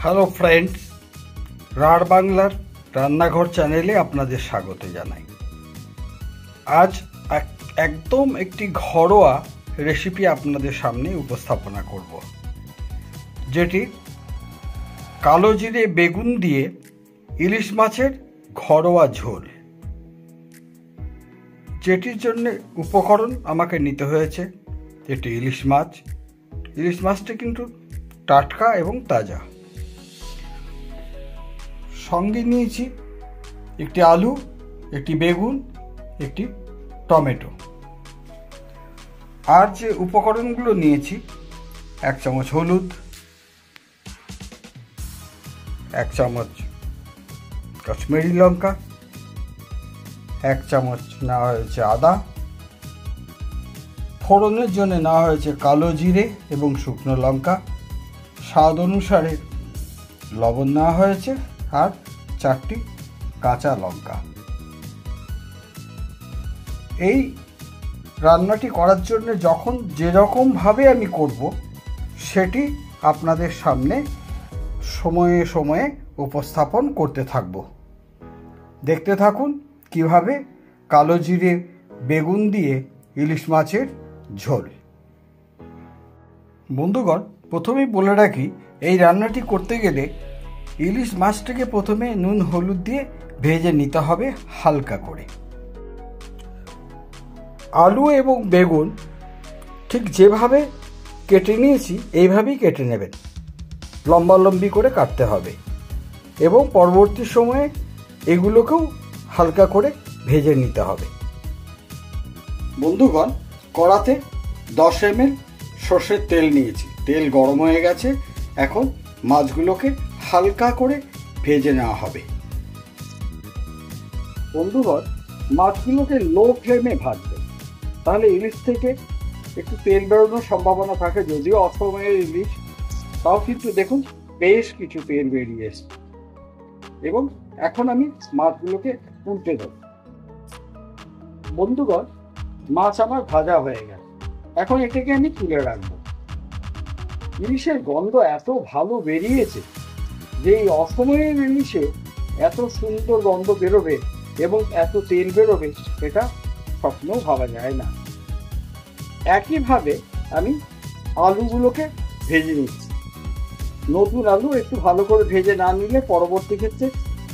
Hello friends, রাঢ় বাংলার রান্নাঘর চ্যানেলে আপনাদের স্বাগত জানাই। আজ একদম একটি ঘরোয়া রেসিপি আপনাদের সামনে উপস্থাপনা করব, যেটি কালো জিরে বেগুন দিয়ে ইলিশ মাছের ঘরোয়া ঝোল। যেটির জন্য উপকরণ আমাকে নিতে হয়েছে এটি ইলিশ মাছ। ইলিশ মাছটি কিন্তু টাটকা এবং তাজা। সঙ্গে নিয়েছি একটি আলু, একটি বেগুন, একটি টমেটো। আর যে উপকরণগুলো নিয়েছি, 1 চামচ হলুদ, 1 চামচ কাশ্মীরি লঙ্কা, 1 চামচ নেওয়া হয়েছে আদা, ফোড়নের জন্য নেওয়া হয়েছে কালো জিরে এবং শুকনো লঙ্কা, স্বাদ অনুসারে লবণ নেওয়া হয়েছে, আর 4টি কাঁচা লঙ্কা। এই রান্নাটি করার জন্য যখন যেরকমভাবে আমি করব সেটি আপনাদের সামনে সময়ে সময়ে উপস্থাপন করতে থাকব। দেখতে থাকুন কিভাবে কালো জিরে বেগুন দিয়ে ইলিশ মাছের ঝোল। বন্ধুগণ, প্রথমেই বলে রাখি, এই রান্নাটি করতে গেলে ইলিশ মাছটাকে প্রথমে নুন হলুদ দিয়ে ভেজে নিতে হবে হালকা করে। আলু এবং বেগুন ঠিক যেভাবে কেটে নিয়েছি এইভাবেই কেটে নেবেন, লম্বালম্বি করে কাটতে হবে এবং পরবর্তী সময়ে এগুলোকেও হালকা করে ভেজে নিতে হবে। বন্ধুগণ, কড়াতে 10 ml সর্ষের তেল নিয়েছি। তেল গরম হয়ে গেছে, এখন মাছগুলোকে হালকা করে ভেজে নেওয়া হবে। বন্ধুগণ, মাছগুলোকে লো ফ্লেমে ভাজবেন, তাহলে ইলিশ থেকে একটু তেল বেরোনোর সম্ভাবনা থাকে। যদিও অসময়ের ইলিশ, তাও কিন্তু দেখুন বেশ কিছু তেল বেরিয়ে এসছে। এবং এখন আমি মাছগুলোকে উল্টে দেব। বন্ধুগণ, মাছ আমার ভাজা হয়ে গেছে, এখন এটাকে আমি তুলে রাখবো। ইলিশের গন্ধ এত ভালো বেরিয়েছে যে এই অসময়ের ইলিশে এত সুন্দর গন্ধ বেরোবে এবং এত তেল বেরোবে, এটা স্বপ্নেও ভাবা যায় না। একইভাবে আমি আলুগুলোকে ভেজে নিচ্ছি। নতুন আলু একটু ভালো করে ভেজে না নিলে পরবর্তী ক্ষেত্রে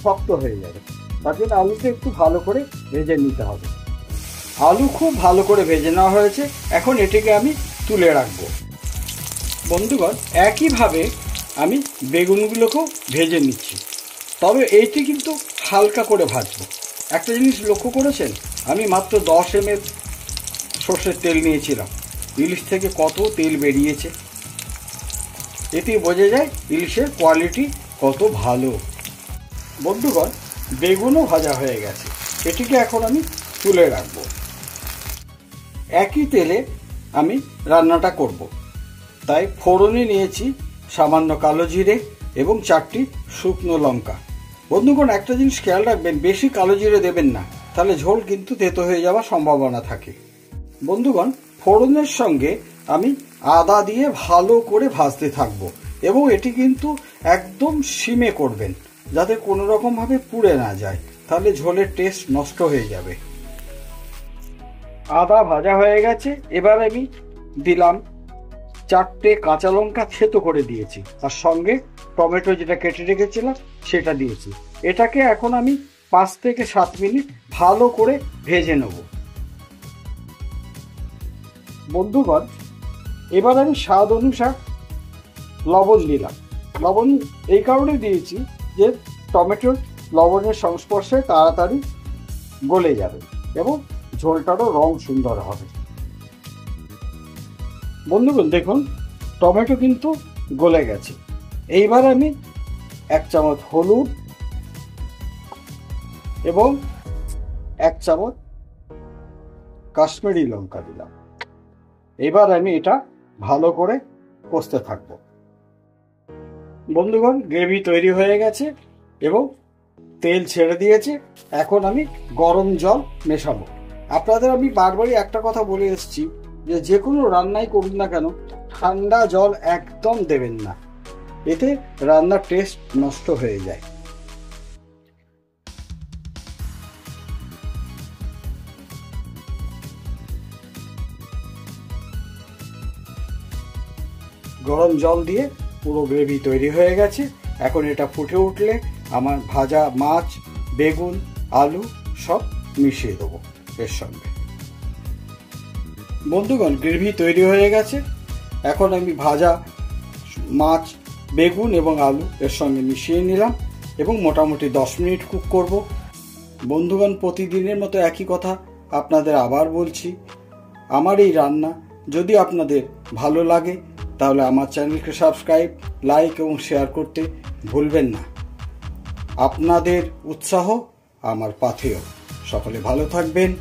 শক্ত হয়ে যাবে, তার জন্য আলুকে একটু ভালো করে ভেজে নিতে হবে। আলু খুব ভালো করে ভেজে নেওয়া হয়েছে, এখন এটিকে আমি তুলে রাখবো। বন্ধুগণ, একইভাবে আমি বেগুনগুলোকেও ভেজে নিচ্ছি, তবে এইটি কিন্তু হালকা করে ভাজবো। একটা জিনিস লক্ষ্য করেছেন, আমি মাত্র 10 ml সর্ষের তেল নিয়েছিলাম, ইলিশ থেকে কত তেল বেরিয়েছে। এতেই বোঝা যায় ইলিশের কোয়ালিটি কত ভালো। বন্ধুগণ, বেগুনও ভাজা হয়ে গেছে, এটিকে এখন আমি তুলে রাখবো। একই তেলে আমি রান্নাটা করব, তাই ফোড়নে নিয়েছি সামান্য কালো জিরে এবং 4টি শুকনো লঙ্কা। বন্ধুগণ, একটা জিনিস খেয়াল রাখবেন, বেশি কালো জিরে দেবেন না, তাহলে ঝোল কিন্তু তেতো হয়ে যাওয়ার সম্ভাবনা থাকে। বন্ধুগণ, ফোড়নের সঙ্গে আমি আদা দিয়ে ভালো করে ভাজতে থাকবো এবং এটি কিন্তু একদম সিমে করবেন, যাতে কোনো রকমভাবে পুড়ে না যায়, তাহলে ঝোলের টেস্ট নষ্ট হয়ে যাবে। আদা ভাজা হয়ে গেছে, এবার আমি দিলাম 4টে কাঁচা লঙ্কা থেতো করে দিয়েছি, আর সঙ্গে টমেটো যেটা কেটে রেখেছিলাম সেটা দিয়েছি। এটাকে এখন আমি 5 থেকে 7 মিনিট ভালো করে ভেজে নেব। বন্ধুগণ, এবার আমি স্বাদ অনুসার লবণ দিলাম। লবণ এই কারণে দিয়েছি যে টমেটোর লবণের সংস্পর্শে তাড়াতাড়ি গলে যাবে এবং ঝোলটারও রং সুন্দর হবে। বন্ধুগণ, দেখুন টমেটো কিন্তু গলে গেছে। এইবার আমি 1 চামচ হলুদ এবং 1 চামচ কাশ্মীরি লঙ্কা দিলাম। এবার আমি এটা ভালো করে কষতে থাকবো। বন্ধুগণ, গ্রেভি তৈরি হয়ে গেছে এবং তেল ছেড়ে দিয়েছে। এখন আমি গরম জল মেশাবো। আপনাদের আমি বারবারই একটা কথা বলে এসেছি যে কোনো রান্নাই করুন না কেন, ঠান্ডা জল একদম দেবেন না। এতে রান্নার টেস্ট নষ্ট হয়ে যায়। গরম জল দিয়ে পুরো গ্রেভি তৈরি হয়ে গেছে। এখন এটা ফুটে উঠলে আমার ভাজা মাছ, বেগুন, আলু সব মিশিয়ে দেবো এর সঙ্গে। বন্ধুগণ, গ্রেভি তৈরি হয়ে গেছে। এখন আমি ভাজা মাছ, বেগুন এবং আলু এর সঙ্গে মিশিয়ে নিলাম এবং মোটামুটি 10 মিনিট কুক করব। বন্ধুগণ, প্রতিদিনের মতো একই কথা আপনাদের আবার বলছি, আমার এই রান্না যদি আপনাদের ভালো লাগে তাহলে আমার চ্যানেলকে সাবস্ক্রাইব, লাইক এবং শেয়ার করতে ভুলবেন না। আপনাদের উৎসাহ আমার পাথেয়। সকলে ভালো থাকবেন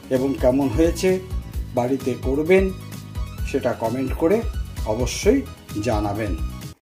এবং কেমন হয়েছে বাড়িতে করবেন সেটা কমেন্ট করে অবশ্যই জানাবেন।